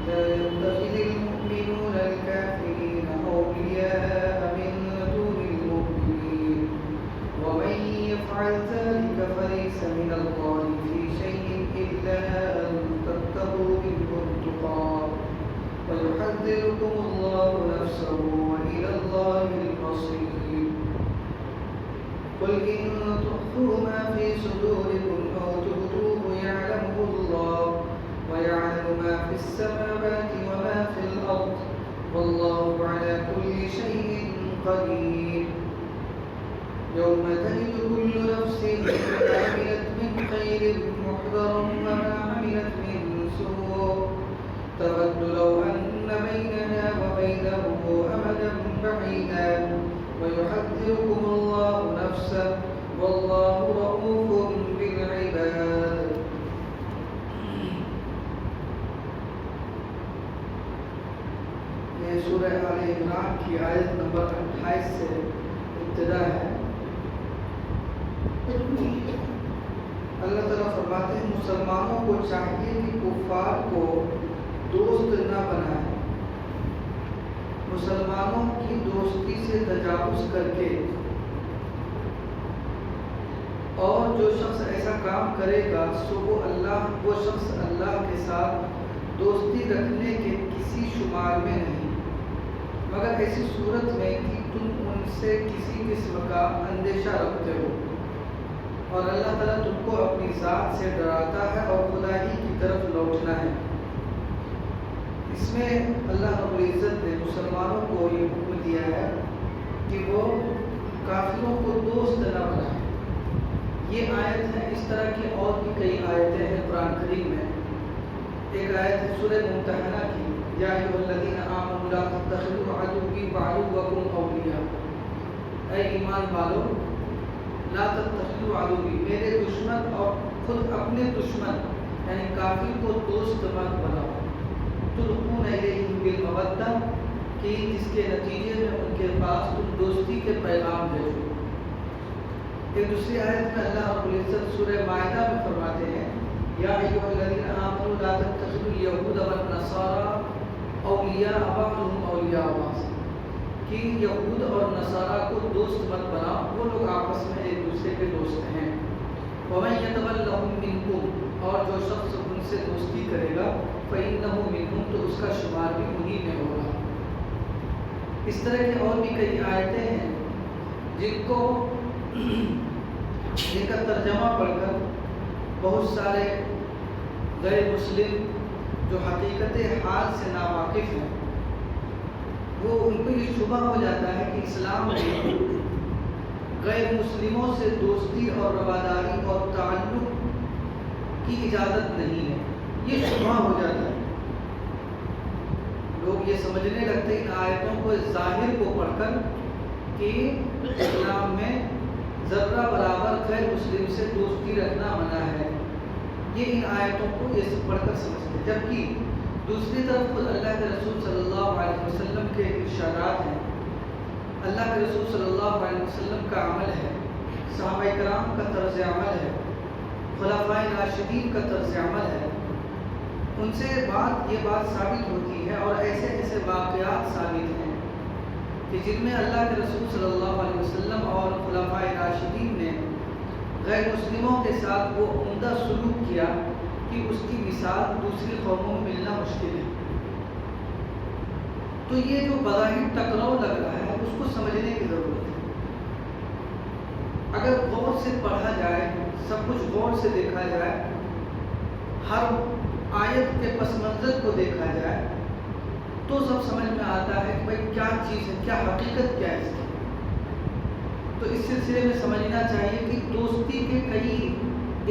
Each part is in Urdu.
لا يتخذ المؤمنون الكافرين أولياء من دون المؤمنين ومن يفعل ذلك فليس من الله في شيء إلا أن تتقوا منهم تقاه ويحذركم الله نفسه وإلى الله المصير قل إن تخفوا ما في صدوركم أو تبدوه يعلمه الله ويعلم ما في السماوات وما في الأرض والله على كل شيء قدير يوم تجد كل نفس ما عملت من خير محضرا وما عملت من سوء تود لو أن بينها وبينه أمدا بعيدا ويحذركم الله نفسه والله رؤوف بالعباد. یہ سورہ آل عمران کی آیت نمبر 28 سے ابتدا ہے. اللہ تعالیٰ فرماتے ہیں مسلمانوں کو چاہیے کہ کفار کو دوست نہ بنائیں، مسلمانوں کی دوستی سے تجاوز کر کے، اور جو شخص ایسا کام کرے گا سو وہ شخص اللہ کے ساتھ دوستی رکھنے کے کسی شمار میں نہیں، مگر ایسی صورت میں کہ تم ان سے کسی قسم کا اندیشہ رکھتے ہو، اور اللہ تعالیٰ تم کو اپنی ذات سے ڈراتا ہے اور خدا ہی کی طرف لوٹنا ہے. اس میں اللہ رب العزت نے مسلمانوں کو یہ حکم دیا ہے کہ وہ کافروں کو دوست نہ بنائیں. یہ آیت ہے، اس طرح کی اور بھی کئی آیتیں ہیں قرآن کریم میں. ایک آیت ہے سورہ ممتحنہ کی، یا ایھا الذین آمنوا لا تتخذوا عدوی وعدوکم اولیاء، اے ایمان والو لا تتخذوا عدوی، میرے دشمن اور خود اپنے دشمن یعنی کافر کو دوست مت بناؤ، تلقون الیہم بالمودہ، کہ جس کے نتیجے میں ان کے پاس تم دوستی کے پیغام بھیجو. ایک دوسری آیت میں اللہ رب العزت سورہ مائدہ میں فرماتے ہیں یا ایھا الذین آمنوا لا تتخذوا اليہود والنصارى اولیاء بعضهم اولیاء بعض، کہ یہود اور نصارہ کو دوست مت بناؤ، وہ لوگ آپس میں ایک دوسرے کے دوست ہیں. ومن یتولہم منکم، اور جو شخص ان سے دوستی کرے گا فإنہ منہم، تو اس کا شمار بھی انہی میں ہوگا. اس طرح کی اور بھی کئی آیتیں ہیں جن کا ترجمہ پڑھ کر بہت سارے غیر مسلم جو حقیقت حال سے ناواقف ہیں وہ ان کو یہ شبہ ہو جاتا ہے کہ اسلام میں غیر مسلموں سے دوستی اور رواداری اور تعلق کی اجازت نہیں ہے. یہ شبہ ہو جاتا ہے، لوگ یہ سمجھنے لگتے ہیں ان آیتوں کو ظاہر کو پڑھ کر کہ اسلام میں ذرہ برابر غیر مسلم سے دوستی رکھنا منع ہے. یہ ان آیتوں کو یہ پڑھ کر سمجھتے ہیں، جبکہ دوسری طرف خود اللہ کے رسول صلی اللہ علیہ وسلم کے ارشادات ہیں، اللہ کے رسول صلی اللہ علیہ وسلم کا عمل ہے، صحابہ کرام کا طرز عمل ہے، خلفائے راشدین کا طرز عمل ہے. ان سے یہ بات ثابت ہوتی ہے، اور ایسے ایسے واقعات ثابت ہیں کہ جن میں اللہ کے رسول صلی اللہ علیہ وسلم اور خلفائے راشدین نے غیر مسلموں کے ساتھ وہ عمدہ سلوک کیا کہ اس کی مثال دوسری قوموں میں ملنا مشکل ہے. تو یہ جو بظاہر ٹکراؤ لگ رہا ہے اس کو سمجھنے کی ضرورت ہے. اگر غور سے پڑھا جائے، سب کچھ غور سے دیکھا جائے، ہر آیت کے پس منظر کو دیکھا جائے تو سب سمجھ میں آتا ہے کہ بھائی کیا چیز ہے، کیا حقیقت کیا ہے اس کی. تو اس سلسلے میں سمجھنا چاہیے کہ دوستی کے کئی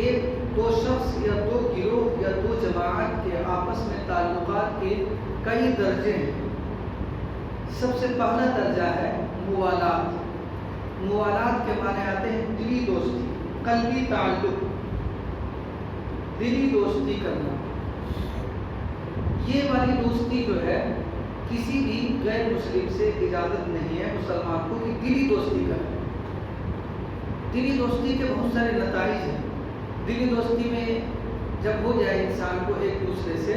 ایک دو شخص یا دو گروہ یا دو جماعت کے آپس میں تعلقات کے کئی درجے ہیں. سب سے پہلا درجہ ہے موالات. موالات کے معنی آتے ہیں دلی دوستی، قلبی تعلق، دلی دوستی کرنا. یہ والی دوستی جو ہے کسی بھی غیر مسلم سے اجازت نہیں ہے مسلمان کو کہ دلی دوستی کرے. دلی دوستی کے بہت سارے نتائج ہیں. دلی دوستی میں جب ہو جائے انسان کو ایک دوسرے سے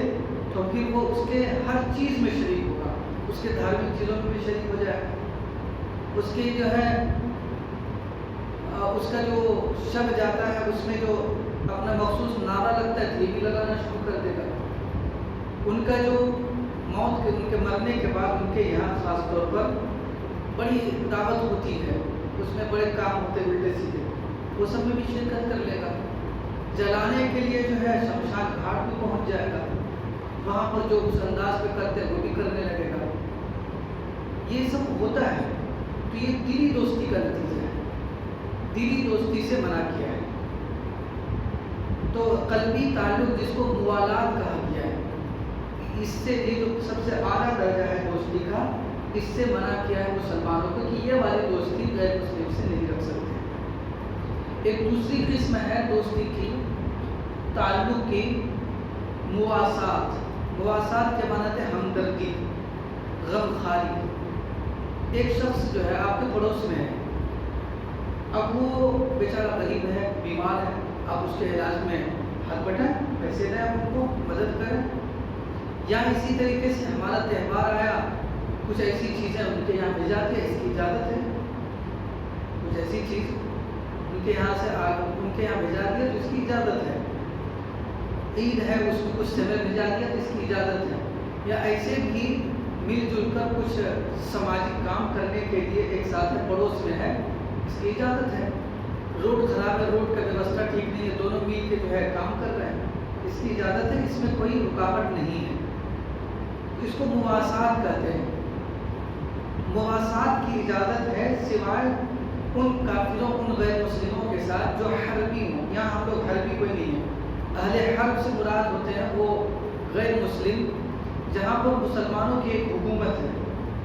تو پھر وہ اس کے ہر چیز میں شریک ہوگا، اس کے دھارمک چیزوں میں بھی شریک ہو جائے گا، اس کی جو ہے اس کا جو شب جاتا ہے اس میں جو اپنا مخصوص نعرہ لگتا ہے یہ بھی لگانا شروع کر دے گا، ان کا جو موت کے ان کے مرنے کے بعد ان کے یہاں خاص طور پر بڑی دعوت ہوتی ہے، اس میں بڑے کام ہوتے الٹے سیدھے، وہ سب میں بھی شرکت کر لے گا، جلانے کے لیے جو ہے شمشان گھاٹ بھی پہنچ جائے گا، وہاں پر جو اس انداز پہ کرتے ہیں وہ بھی کرنے لگے گا، یہ سب ہوتا ہے۔ تو یہ دلی دوستی کا نتیجہ ہے، دلی دوستی سے منع کیا ہے۔ تو قلبی تعلق جس کو موالات کہا گیا ہے، اس سے یہ جو سب سے اعلیٰ درجہ ہے دوستی کا، اس سے منع کیا ہے مسلمانوں کو کہ یہ والی دوستی غیر مسلم سے نہیں رکھ سکتے۔ ایک دوسری قسم ہے دوستی کی، تعلق کی مواسات۔ مواسات کے معنی ہے ہمدردی، غم خاری۔ ایک شخص جو ہے آپ کے پڑوس میں ہے، اب وہ بیچارہ غریب ہے، بیمار ہے، آپ اس کے علاج میں ہاتھ بٹائیں، پیسے دیں، آپ ان کو مدد کریں، یا اسی طریقے سے ہمارا تہوار آیا، کچھ ایسی چیزیں ان کے یہاں بھیج جاتی ہے، اس کی اجازت ہے، کچھ ایسی چیز ان کے یہاں سے ان کے یہاں بھیجا دیا تو اس کی اجازت ہے، عید ہے اس کو کچھ سمے بھیجا دیا تو اس کی اجازت ہے، یا ایسے بھی مل جل کر کچھ سماجی کام کرنے کے لیے ایک ساتھ پڑوس میں ہے، اس کی اجازت ہے۔ روڈ خراب ہے، روڈ کا ویوستھا ٹھیک نہیں ہے، دونوں مل کے جو ہے کام کر رہے ہیں، اس کی اجازت ہے، اس میں کوئی رکاوٹ نہیں ہے، اس کو مواسات کہتے ہیں۔ مواسات کی اجازت ہے سوائے ان کافروں، ان غیر مسلموں کے ساتھ جو حربی ہوں، یہاں ہم لوگ حربی کوئی نہیں ہے، اہل حرب سے مراد ہوتے ہیں وہ غیر مسلم، جہاں پر مسلمانوں کی ایک حکومت ہے،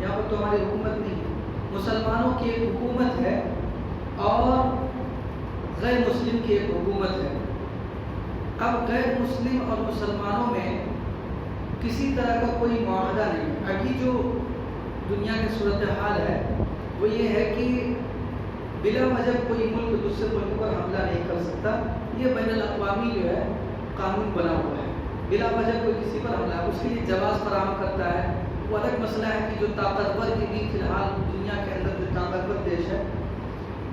یہاں پر تو ہماری حکومت نہیں ہے، مسلمانوں کی ایک حکومت ہے اور غیر مسلم کی ایک حکومت ہے۔ اب غیر مسلم اور مسلمانوں میں کسی طرح کا کوئی معاہدہ نہیں۔ ابھی جو دنیا کی صورتحال ہے وہ یہ ہے کہ بلا وجہ کوئی ملک دوسرے ملک پر حملہ نہیں کر سکتا، یہ بین الاقوامی جو ہے قانون بنا ہوا ہے، بلا وجہ کوئی کسی پر حملہ، اس کے لیے جواز فراہم کرتا ہے۔ وہ الگ مسئلہ ہے کہ جو طاقتور کی بھی فی الحال دنیا کے اندر جو طاقتور دیش ہے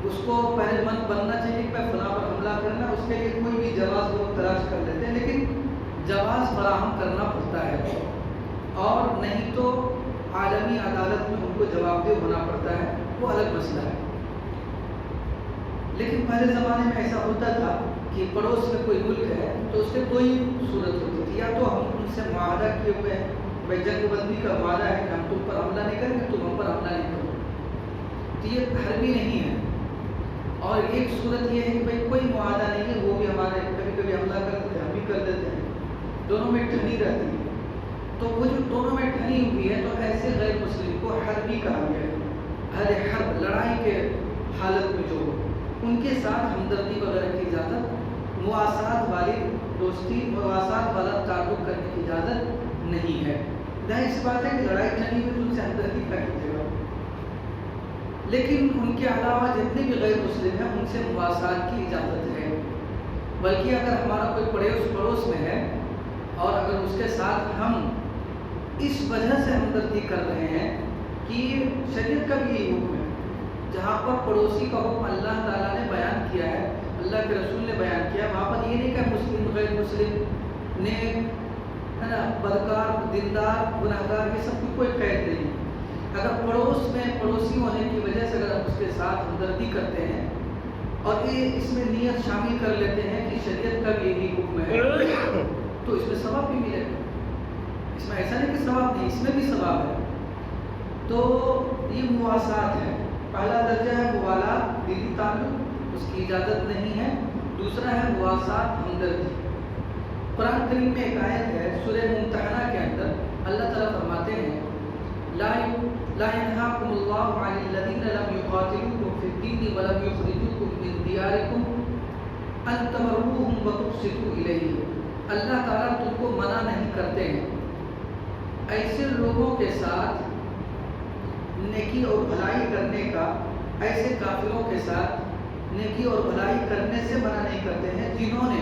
اس کو پہلے من بننا چاہیے کہ فلاں پر حملہ کرنا، اس کے لیے کوئی بھی جواز وہ تلاش کر لیتے ہیں، لیکن جواز فراہم کرنا پڑتا ہے، اور نہیں تو عالمی عدالت میں ان کو جواب دہ ہونا پڑتا ہے، وہ الگ مسئلہ ہے۔ لیکن پہلے زمانے میں ایسا ہوتا تھا کہ پڑوس میں کوئی ملک ہے تو اس سے دو ہی صورت ہوتی تھی، یا تو ہم ان سے معاہدہ کیے ہوئے ہیں، بھائی جنگ بندی کا معاہدہ ہے کہ ہم تم پر حملہ نہیں کریں گے، تم ہم پر حملہ نہیں کرو، تو یہ حربی نہیں ہے۔ اور ایک صورت یہ ہے کہ بھائی کوئی معاہدہ نہیں ہے، وہ بھی ہمارے کبھی کبھی حملہ کر دیتے ہیں، ہم بھی کر دیتے ہیں، دونوں میں ٹھنی رہتی ہے۔ تو وہ جو دونوں میں ٹھنی ہوئی ہے تو ایسے غیر مسلم کو حربی کہا گیا ہے۔ اہل حرب، لڑائی کے حالت میں جو ان کے ساتھ ہمدردی وغیرہ کی اجازت، مواسات والی دوستی، مواسات والا تعلق کرنے کی اجازت نہیں ہے۔ ظاہر سی بات ہے کہ لڑائی ٹھنی ہوئی تو ان سے ہمدردی کا کیجیے گا، لیکن ان کے علاوہ جتنے بھی غیر مسلم ہیں ان سے مواسات کی اجازت ہے۔ بلکہ اگر ہمارا کوئی پڑوس میں ہے اور اگر اس کے ساتھ ہم اس وجہ سے ہمدردی کر رہے ہیں کہ شریعت کا بھی یہی حکم ہے، جہاں پر پڑوسی کا حکم اللہ تعالیٰ نے بیان کیا ہے، اللہ کے رسول نے بیان کیا، وہاں پر یہ نہیں کہ مسلم غیر مسلم نیک ہے نا، بدکار دیندار گناہگار، یہ سب کی کوئی قید نہیں۔ اگر پڑوس میں پڑوسی ہونے کی وجہ سے اگر ہم اس کے ساتھ ہمدردی کرتے ہیں اور یہ اس میں نیت شامل کر لیتے ہیں کہ شریعت کا بھی یہی حکم ہے، تو اس میں ثواب بھی ملے گا، اس میں ایسا نہیں کہ ثواب نہیں، اس میں بھی ثواب ہے۔ تو یہ مواسات ہے۔ پہلا درجہ ہے موالات، دلی تعلق، اس کی اجازت نہیں ہے۔ دوسرا ہے مواسات، ہمدردی۔ قرآن کریم میں ایک آیت ہے سورہ ممتحنہ کے اندر، اللہ تعالیٰ فرماتے ہیں لا ينهاكم الله عن الذين لم يقاتلوكم في الدين ولم يخرجوكم من دياركم ان تبروهم وتقسطوا اليهم۔ اللہ تعالیٰ تم کو منع نہیں کرتے ہیں ایسے لوگوں کے ساتھ نیکی اور بھلائی کرنے کا، ایسے کافروں کے ساتھ نیکی اور بھلائی کرنے سے منع نہیں کرتے ہیں جنہوں نے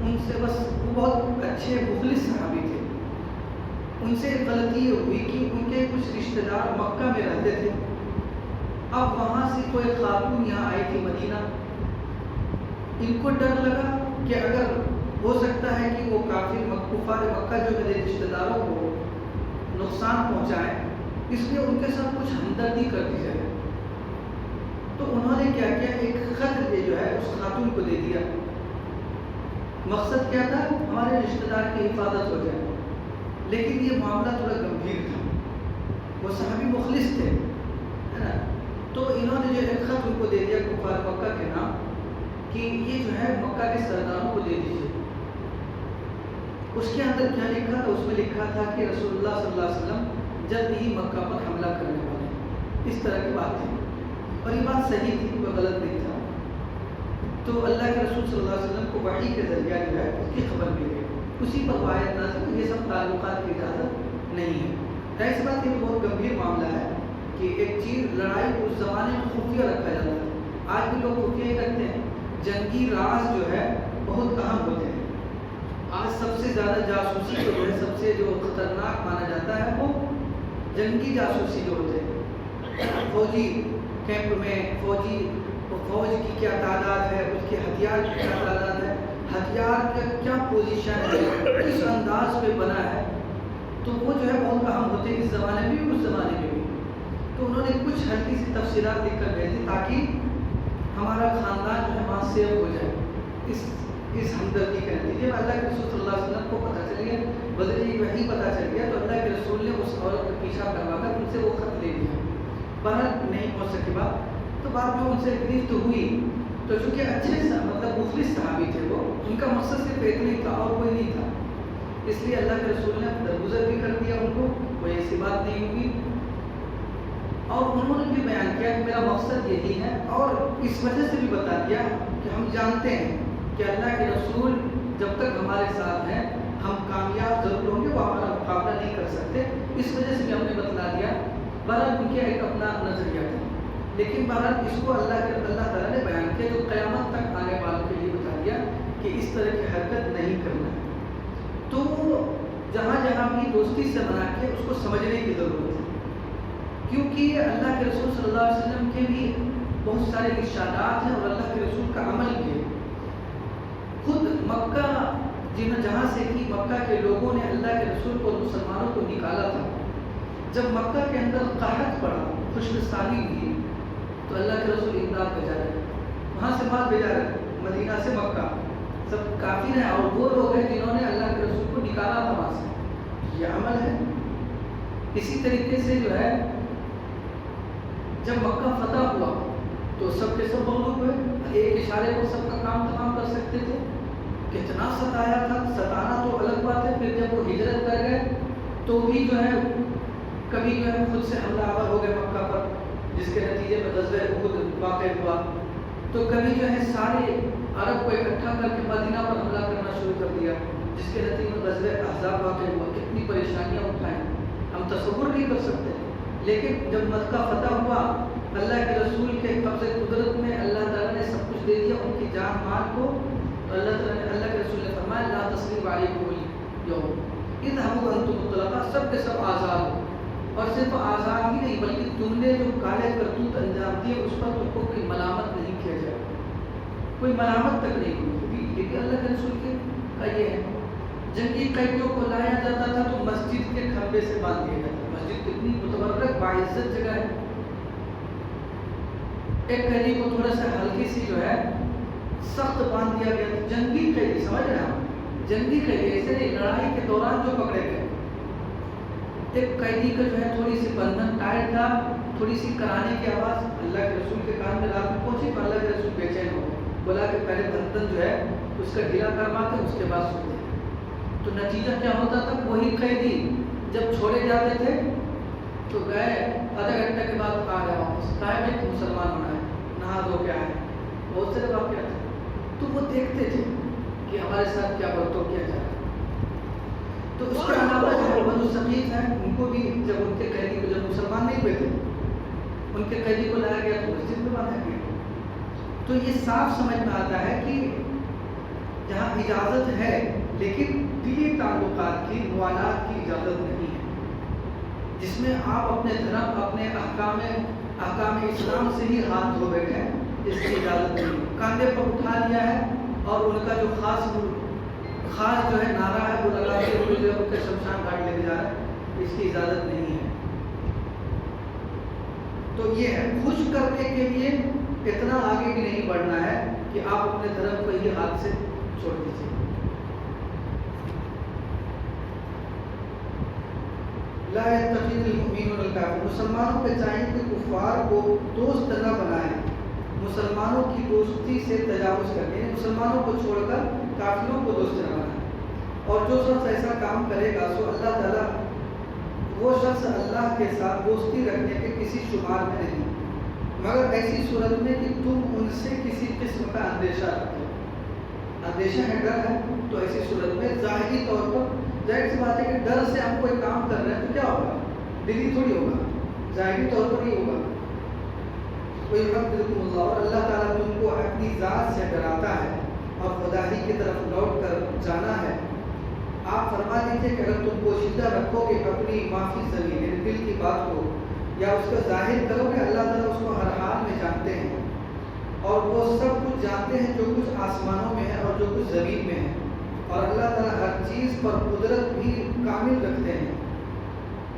ان سے بس وہ بہت اچھے مخلص صحابی تھے. ان سے ایک غلطی یہ ہوئی کہ ان کے کچھ رشتہ دار مکہ میں رہتے تھے. اب وہاں سے کوئی خاتون یہاں آئی تھی مدینہ. ان کو ڈر لگا کہ اگر ہو سکتا ہے کہ وہ کافر کفار مکہ جو میرے رشتہ داروں کو نقصان پہنچائیں، اس لیے ان کے ساتھ کچھ ہمدردی کر دی جائے. تو انہوں نے کیا کیا، ایک خط جو ہے اس خاتون کو دے دیا. مقصد کیا تھا، ہمارے رشتہ دار کی حفاظت ہو جائے. لیکن یہ معاملہ تھوڑا گمبھیر تھا. وہ صحابی مخلص تھے، ہے نا. تو انہوں نے جو ایک خط ان کو دے دیا کفار مکہ کے نام کہ یہ جو ہے مکہ کے سرداروں کو دے دیجیے. اس کے اندر کیا لکھا تھا، اس میں لکھا تھا کہ رسول اللہ صلی اللہ علیہ وسلم جلد ہی مکہ پر حملہ کرنے والے ہیں. اس طرح کی بات تھی اور یہ بات صحیح تھی، کوئی غلط نہیں تھا. تو اللہ کے رسول صلی اللہ علیہ وسلم کو وحی کے ذریعہ جو ہے اس کی خبر مل گئی. اسی پر آیت نازل. یہ سب تعلقات کی اجازت نہیں ہے. ایسی بات یہ بہت گمبھیر معاملہ ہے کہ ایک چیز لڑائی اس زمانے میں خفیہ رکھا جاتا ہے. آج بھی لوگ خفیہ ہی رکھتے ہیں. جنگی راز جو ہے بہت اہم ہوتے ہیں. آج سب سے زیادہ جاسوسی جو ہے، سب سے جو خطرناک مانا جاتا ہے وہ جنگی جاسوسی جو ہوتے ہیں. فوجی کیمپ میں فوج کی کیا تعداد ہے، اس کے ہتھیار کی کیا تعداد ہے، ہتھیار کا کیا پوزیشن ہے، کس انداز پہ بنا ہے. تو وہ جو ہے بہت اہم ہوتے ہیں اس زمانے میں بھی اس زمانے میں بھی. تو انہوں نے کچھ ہلکی سی تفصیلات لکھ کر بھیجی تاکہ ہمارا خاندان جو ہے وہاں سیو ہو جائے. اس ہمدردی کے نتیجے میں اللہ کے رسول صلی اللہ علیہ وسلم کو پتہ چل گیا، بدری وہی پتہ چل گیا. تو اللہ کے رسول نے اس عورت کا پیچھا کروا کر ان سے وہ خط لے لیا. باہر نہیں پہنچ سکی بات. تو بعد میں ان سے گرفت ہوئی. تو چونکہ اچھے مطلب مخلص صحابی تھے، وہ ان کا مقصد صرف ایک نہیں تھا اور کوئی نہیں تھا. اس لیے اللہ کے رسول نے درگزر بھی کر دیا ان کو، کوئی ایسی بات نہیں ہوگی. اور انہوں نے بھی بیان کیا کہ میرا مقصد یہی ہے، اور اس وجہ سے بھی بتا دیا کہ ہم جانتے ہیں کہ اللہ کے رسول جب تک ہمارے ساتھ ہیں ہم کامیاب ضرور ہوں گے، وہ ہمارا مقابلہ نہیں کر سکتے. اس وجہ سے بھی ہم نے بتلا دیا. بہرحال ان کے ایک اپنا نظریہ تھا، لیکن بہرحال اس کو اللہ تعالیٰ نے بیان کیا جو قیامت تک آنے والوں کے لیے بتا دیا کہ اس طرح کی حرکت نہیں کرنا ہے. تو جہاں جہاں بھی دوستی سے بنا کے اس کو سمجھنے کی ضرورت ہے، کیونکہ اللہ کے رسول صلی اللہ علیہ وسلم کے بھی بہت سارے ارشادات ہیں اور اللہ کے رسول کا عمل بھی ہے. خود مکہ جہاں سے کہ مکہ کے لوگوں نے اللہ کے رسول کو اور مسلمانوں کو نکالا تھا، جب مکہ کے اندر قحط پڑا، خشکسالی ہوئی، تو اللہ کے رسول امداد بھیجا رہے، وہاں سے مال بھیجا رہے، مدینہ سے مکہ سب کافر ہیں. اور وہ لوگ ہیں جنہوں نے اللہ کے رسول کو نکالا تھا وہاں سے. یہ عمل ہے. اسی طریقے سے جو ہے جب مکہ فتح ہوا تو سب کے سب مغلوب ہوئے. ایک اشارے کو سب کا کام تمام کر سکتے تھے. کتنا ستایا تھا، ستانا تو الگ بات ہے. پھر جب وہ ہجرت کر گئے تو بھی جو ہے کبھی جو ہے خود سے حملہ آور ہو گئے مکہ پر، جس کے نتیجے میں غزوہ احد واقع ہوا. تو کبھی جو ہے سارے عرب کو اکٹھا کر کے مدینہ پر حملہ کرنا شروع کر دیا، جس کے نتیجے میں غزوہ احزاب واقع ہوا. کتنی پریشانیاں اٹھائیں ہم تصور نہیں کر سکتے. لیکن جب مکہ فتح ہوا، اللہ کے رسول کے قبض قدرت میں اللہ تعالیٰ نے سب کچھ دے دیا، ان کی جان مال کو. تو اللہ کے رسول نے فرمایا لا تثریب علیکم اليوم اذهبوا انتم طلقاء، سب کے سب آزاد ہو. اور صرف آزاد ہی نہیں بلکہ تم نے جو کالے کرتوت انجام دیے اس پر تم کو کوئی ملامت نہیں کیا جائے، کوئی ملامت تک نہیں ہوئی. یہ بھی اللہ کے رسول کے کا یہ ہے. جنگی قیدیوں کو لایا جاتا تھا تو مسجد کے کھمبے سے باندھ دیا جاتا. مسجد کتنی متبرک باعزت جگہ ہے. ایک قیدی کو تھوڑا سا ہلکی سی جو ہے سخت باندھ دیا گیا. جنگی قیدی، سمجھ رہے ہیں، جنگی قیدی ایسے نہیں لڑائی کے دوران جو پکڑے گئے. ایک قیدی کا جو ہے تھوڑی سی بندھن ٹائٹ تھا، تھوڑی سی کرانے کی آواز اللہ کے رسول کے کان میں رات میں پہنچی تو اللہ کے رسول بے چین ہو گئے. بولا کہ پہلے بندھن جو ہے اس کا ڈھیلا کرواتے اس کے بعد سوتے. تو نتیجہ کیا ہوتا تھا، وہی قیدی جب چھوڑے جاتے تھے تو گئے آدھا گھنٹے کے بعد آ گیا واپس. کہا بھائی تم مسلمان ہونا ہے، نہا دھو کے آئے. بہت سارے واقعات تھے. تو وہ دیکھتے تھے کہ ہمارے ساتھ کیا برتاؤ کیا جائے. تو اس کے علاوہ جو بنو ثقیف ہیں، ان کو بھی جب ان کے قیدی کو، جب مسلمان نہیں ہوئے تھے، ان کے قیدی کو لایا گیا تو مسجد میں باندھا گیا. تو یہ صاف سمجھ میں آتا ہے کہ جہاں اجازت ہے لیکن دلی تعلقات کی موالات کی اجازت نہیں ہے، جس میں آپ اپنے دھرم اپنے احکام اسلام سے ہی ہاتھ دھو بیٹھے، اس کی اجازت نہیں ہے۔ کاندھے پر اٹھا لیا ہے اور ان کا جو خاص جو ہے نعرہ ہے وہ لگا کے جو ہے ان کے شمشان گھاٹ لے کے جا رہا ہے، اس کی اجازت نہیں ہے۔ تو یہ ہے، خوش کرنے کے لیے اتنا آگے بھی نہیں بڑھنا ہے کہ آپ اپنے دھرم کو ہی ہاتھ سے چھوڑ دیجیے۔ لا يتخذ المؤمنون الكافرون، مسلمانوں پہ چاہیے کہ کفار کو دوست نہ بنائیں، مسلمانوں کی دوستی سے تجاوز کریں، یعنی مسلمانوں کو چھوڑ کر کافروں کو دوست نہ بنائیں۔ اور جو شخص ایسا کام کرے گا سو اللہ تعالیٰ وہ شخص اللہ کے ساتھ دوستی رکھنے کے کسی شمار میں نہیں، مگر ایسی صورت میں کہ تم ان سے کسی قسم کا اندیشہ رکھو۔ اندیشہ ہے، ڈر ہے، تو ایسی صورت میں ظاہری طور پر ظاہر سی بات ہے کہ ڈر سے ہم کوئی کام کر رہے ہیں تو کیا ہوگا، دلی تھوڑی ہوگا، ظاہری طور پر ہی ہوگا۔ کوئی حقکم اللہ، اور اللہ تعالیٰ تم کو اپنی ذات سے ڈراتا ہے اور خدا ہی کی طرف لوٹ کر جانا ہے۔ آپ فرما دیجیے کہ اگر تم پوشیدہ رکھو گے اپنی معافی زمین، یعنی دل کی بات کو، یا اس کا ظاہر کرو گے، اللہ تعالیٰ اس کو ہر حال میں جانتے ہیں، اور وہ سب کچھ جانتے ہیں جو کچھ آسمانوں میں ہے اور جو کچھ زمین میں ہے، اور اللہ تعالیٰ ہر چیز پر قدرت بھی کامل رکھتے ہیں۔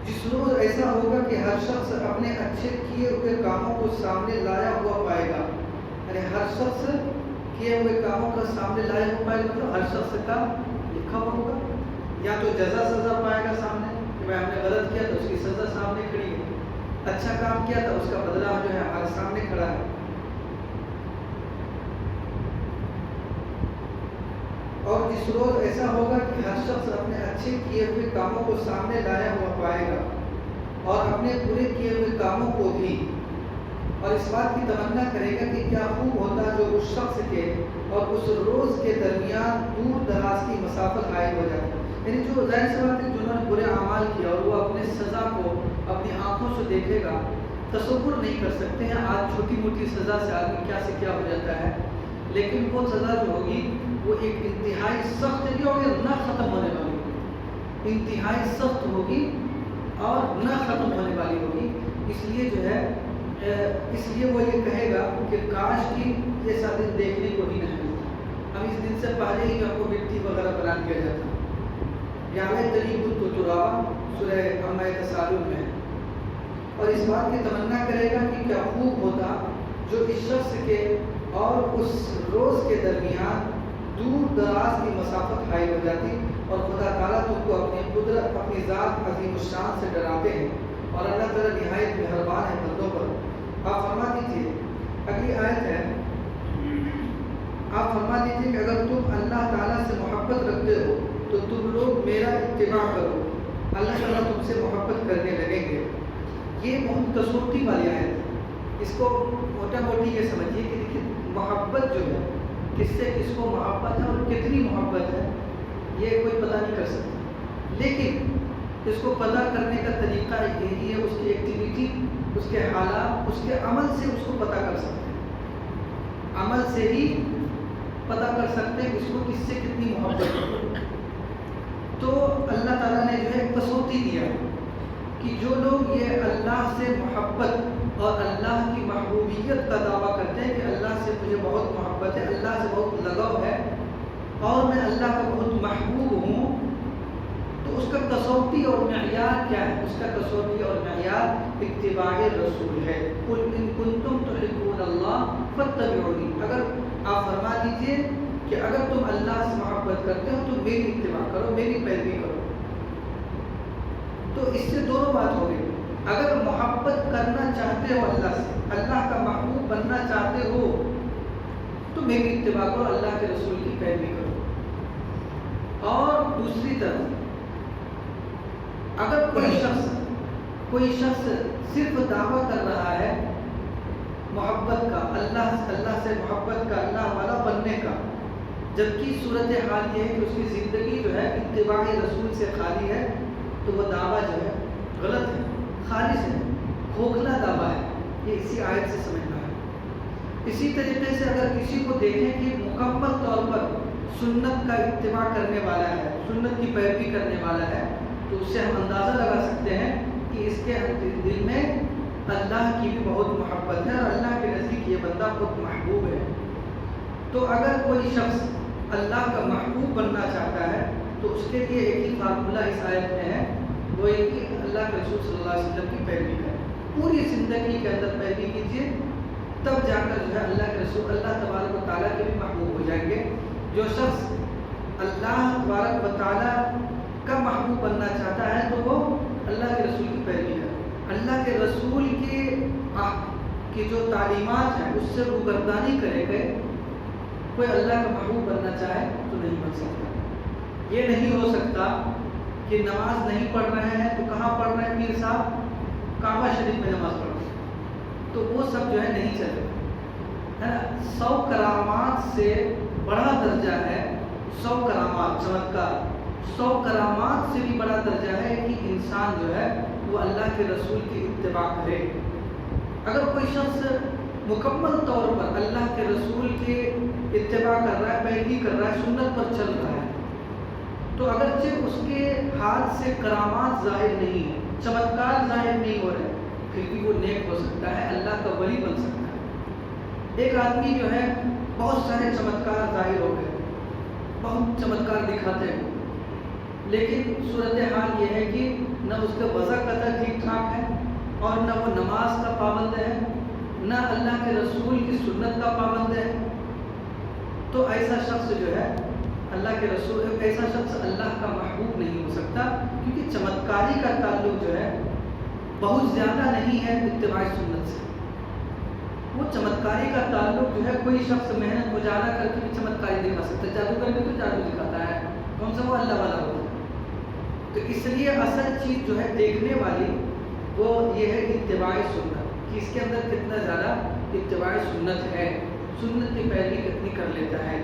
جس روز ایسا ہوگا کہ ہر شخص اپنے اچھے کیے ہوئے کاموں کو سامنے لایا ہوا پائے گا، یعنی ہر شخص کیے ہوئے کاموں کا سامنے لایا ہوا پائے گا، مطلب ہر شخص کا لکھا ہوا ہوگا، یا تو جزا سزا پائے گا سامنے کہ میں ہم نے غلط کیا تو اس کی سزا سامنے کھڑی ہے، اچھا کام کیا تو اس کا بدلہ جو ہے ہمارے سامنے کھڑا ہے۔ اور جس روز ایسا ہوگا کہ ہر شخص اپنے اچھے کیے ہوئے کاموں کو سامنے لایا ہوا پائے گا اور اپنے برے کیے ہوئے کاموں کو بھی، اور اس بات کی تمنا کرے گا کہ کیا خوب ہوتا جو اس شخص کے اور اس روز کے درمیان دور دراز کی مسافت عائد ہو جائے، یعنی جو ظاہر سی بات ہے جنہوں نے برے اعمال کیا اور وہ اپنے سزا کو اپنی آنکھوں سے دیکھے گا، تصور نہیں کر سکتے ہیں آج چھوٹی موٹی سزا سے آدمی کیا سے کیا ہو جاتا ہے، لیکن وہ سزا جو ہوگی وہ ایک انتہائی سخت ہوگی اور نہ ختم ہونے والی ہوگی، انتہائی سخت ہوگی اور نہ ختم ہونے والی ہوگی۔ اس لیے جو ہے اس لیے وہ یہ کہے گا کہ کاش کی ایسا دن دیکھنے کو ہی نہ ملتا، ہم اس دن سے پہلے ہی ہم کو مٹی وغیرہ بنا دیا جاتا۔ یعنی قریب التراب سورہ عما یتساءلون میں، اور اس بات کی تمنا کرے گا کہ کیا خوب ہوتا جو اس شخص کے اور اس روز کے درمیان دور دراز کی مسافت حائل ہو جاتی، اور خدا تعالیٰ تم کو اپنی قدرت اپنی ذات عظیم الشان سے ڈراتے ہیں، اور اللہ تعالیٰ نہایت مہربان ہے بندوں پر۔ آپ فرما دیجیے، اگلی آیت ہے، آپ فرما دیجیے کہ اگر تم اللہ تعالیٰ سے محبت رکھتے ہو تو تم لوگ میرا اتباع کرو، اللہ تعالیٰ تم سے محبت کرنے لگیں گے۔ یہ بہت کسوٹی والی آیت ہے، اس کو موٹا موٹی یہ سمجھیے کہ دیکھیے محبت جو ہے کس سے کس کو محبت ہے اور کتنی محبت ہے یہ کوئی پتہ نہیں کر سکتا، لیکن اس کو پتہ کرنے کا طریقہ یہی ہے، اس کی ایکٹیویٹی، اس کے حالات، اس کے عمل سے اس کو پتہ کر سکتے ہیں، عمل سے ہی پتہ کر سکتے ہیں اس کو کس سے کتنی محبت ہے۔ تو اللہ تعالیٰ نے جو ہے کسوٹی دیا کہ جو لوگ یہ اللہ سے محبت اور اللہ کی محبوبیت کا دعویٰ کرتے ہیں کہ اللہ سے مجھے بہت محبت ہے، اللہ سے بہت لگاؤ ہے اور میں اللہ کا بہت محبوب ہوں، تو اس کا کسوٹی اور معیار کیا ہے؟ اس کا کسوٹی اور معیار اتباع رسول ہے۔ قل ان کنتم تحبون اللہ فاتبعونی، اگر آپ فرما دیجئے کہ اگر تم اللہ سے محبت کرتے ہو تو میری اتباع کرو، میری پیروی کرو۔ تو اس سے دونوں بات ہو گئی، اگر محبت کرنا چاہتے ہو اللہ سے، اللہ کا محبوب بننا چاہتے ہو تو میری اتباع کرو، اللہ کے رسول کی پیروی کرو۔ اور دوسری طرف اگر کوئی شخص صرف دعویٰ کر رہا ہے محبت کا، اللہ سے محبت کا، اللہ والا بننے کا، جبکہ صورتحال یہ ہے کہ اس کی زندگی جو ہے اتباع رسول سے خالی ہے، تو وہ دعویٰ جو ہے غلط ہے، خالص ہے، کھوکھلا دعویٰ ہے، یہ اسی آیت سے سمجھنا ہے۔ اسی طریقے سے اگر کسی کو دیکھیں کہ مکمل طور پر سنت کا اتباع کرنے والا ہے، سنت کی پیروی کرنے والا ہے، تو اس سے ہم اندازہ لگا سکتے ہیں کہ اس کے دل میں اللہ کی بھی بہت محبت ہے اور اللہ کے نزدیک یہ بندہ بہت محبوب ہے۔ تو اگر کوئی شخص اللہ کا محبوب بننا چاہتا ہے تو اس کے لیے ایک ہی فارمولہ اس آیت میں ہے، وہ یہ کہ اللہ کے رسول صلی اللہ علیہ وسلم کی پیروی کریں، پوری زندگی کے اندر پیروی کیجیے، تب جا کر جو ہے اللہ کے رسول اللہ تبارک و تعالیٰ کے بھی محبوب ہو جائیں گے۔ جو شخص اللہ تبارک و تعالیٰ کا محبوب بننا چاہتا ہے تو وہ اللہ کے رسول کی پیروی کرے، اللہ کے رسول کی جو تعلیمات ہیں اس سے روگردانی کرے گئے۔ کوئی اللہ کا محبوب بننا چاہے تو نہیں بن سکتا۔ یہ نہیں ہو سکتا کہ نماز نہیں پڑھ رہے ہیں تو کہاں پڑھ رہے ہیں؟ پیر صاحب کعبہ شریف میں نماز پڑھ رہے ہیں، تو وہ سب جو ہے نہیں چلے ہے نا۔ 100 کرامات سے بڑا درجہ ہے، 100 کرامات چمتکار، 100 کرامات سے بھی بڑا درجہ ہے کہ انسان جو ہے وہ اللہ کے رسول کی اتباع کرے۔ اگر کوئی شخص مکمل طور پر اللہ کے رسول کے اتباع کر رہا ہے، پیروی کر رہا ہے، سنت پر چل رہا ہے، تو اگرچہ اس کے ہاتھ سے کرامات ظاہر نہیں ہے، چمتکار ظاہر نہیں ہو رہے، پھر بھی وہ نیک ہو سکتا ہے، اللہ کا ولی بن سکتا ہے۔ ایک آدمی جو ہے بہت سارے چمتکار ظاہر ہو گئے، بہت چمتکار دکھاتے ہیں، لیکن صورتحال یہ ہے کہ نہ اس کا وضع قطع ٹھیک ٹھاک ہے اور نہ وہ نماز کا پابند ہے، نہ اللہ کے رسول کی سنت کا پابند ہے، تو ایسا شخص جو ہے اللہ کے رسول، ایسا شخص اللہ کا محبوب نہیں ہو سکتا، کیونکہ چمتکاری کا تعلق جو ہے بہت زیادہ نہیں ہے اتباع سنت سے۔ وہ چمتکاری کا تعلق جو ہے کوئی شخص محنت مجاہدہ کر کے بھی چمتکاری دکھا سکتا ہے، جادوگر بھی تو جادو دکھاتا ہے، کون سا وہ اللہ والا ہوتا ہے۔ تو اس لیے اصل چیز جو ہے دیکھنے والی وہ یہ ہے اتباع سنت، کہ اس کے اندر کتنا زیادہ اتباع سنت ہے، سنت کی پیروی کتنی کر لیتا ہے۔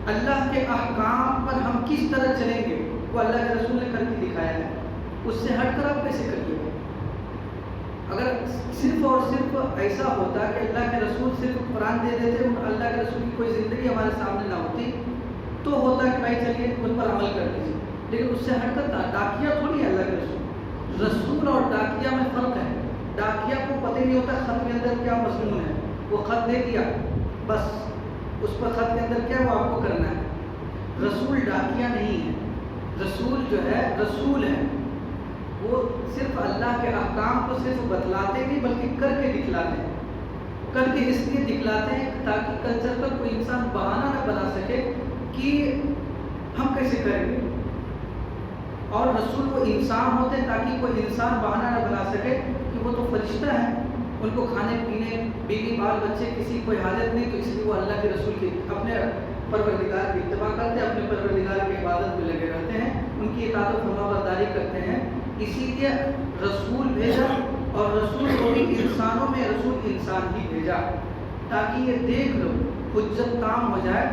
اللہ کے احکام پر ہم کس طرح چلیں گے وہ اللہ کے رسول نے کر کے دکھایا ہے، اس سے ہٹ کر آپ کیسے کریے گا؟ اگر صرف اور صرف ایسا ہوتا کہ اللہ کے رسول صرف قرآن دے دیتے، اللہ کے رسول کی کوئی زندگی ہمارے سامنے نہ ہوتی، تو ہوتا کہ بھائی چلیے ان پر عمل کر لیجیے، لیکن اس سے ہٹ کر ڈاکیا تھوڑی ہے اللہ کے رسول۔ رسول اور ڈاکیا میں فرق ہے۔ ڈاکیا کو پتہ نہیں ہوتا خط کے اندر کیا مضمون ہے، وہ خط دے دیا بس، اس پر خط کے اندر کیا وہ آپ کو کرنا ہے۔ رسول ڈاکیا نہیں ہے، رسول جو ہے رسول ہے، وہ صرف اللہ کے احکام کو صرف بتلاتے نہیں بلکہ کر کے دکھلاتے ہیں۔ کر کے اس لیے دکھلاتے ہیں تاکہ کلچر پر کوئی انسان بہانہ نہ بنا سکے کہ ہم کیسے کریں گے، اور رسول وہ انسان ہوتے ہیں تاکہ کوئی انسان بہانہ نہ بنا سکے کہ وہ تو فرشتہ ہے، ان کو کھانے پینے، بیوی بال بچے کسی کوئی حاجت نہیں، تو اس لیے وہ اللہ کے رسول کی اپنے پروردگار کی اتباع کرتے ہیں، اپنے پروردگار کی عبادت میں لگے رہتے ہیں، ان کی اطاعت و فرمانبرداری کرتے ہیں۔ اسی لیے رسول بھیجا، اور رسول کو بھی انسانوں میں رسول انسان ہی بھیجا، تاکہ یہ دیکھ لو حجت تام ہو جائے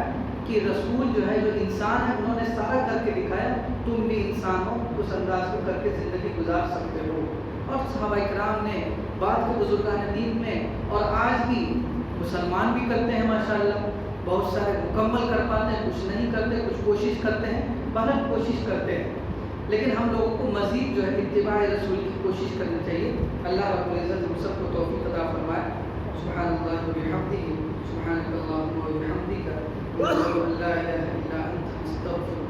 کہ رسول جو ہے جو انسان ہے انہوں نے سارا کر کے دکھایا، تم بھی انسان ہو، اس انداز کو کر کے زندگی گزار سکتے ہو۔ اور صحابہ کرام نے بعد کے بزرگان دین میں اور آج بھی مسلمان بھی کرتے ہیں ماشاءاللہ، بہت سارے مکمل کر پاتے ہیں، کچھ نہیں کرتے، کچھ کوشش کرتے ہیں، بہرحال کوشش کرتے ہیں، لیکن ہم لوگوں کو مزید جو ہے اتباع رسول کی کوشش کرنی چاہیے۔ اللہ رب العزت ہم سب کو توفیق عطا فرمائے۔ سبحان اللہ و بحمدہ، سبحانک اللہم و بحمدک، اشہد ان لا الہ الا انت، استغفرک۔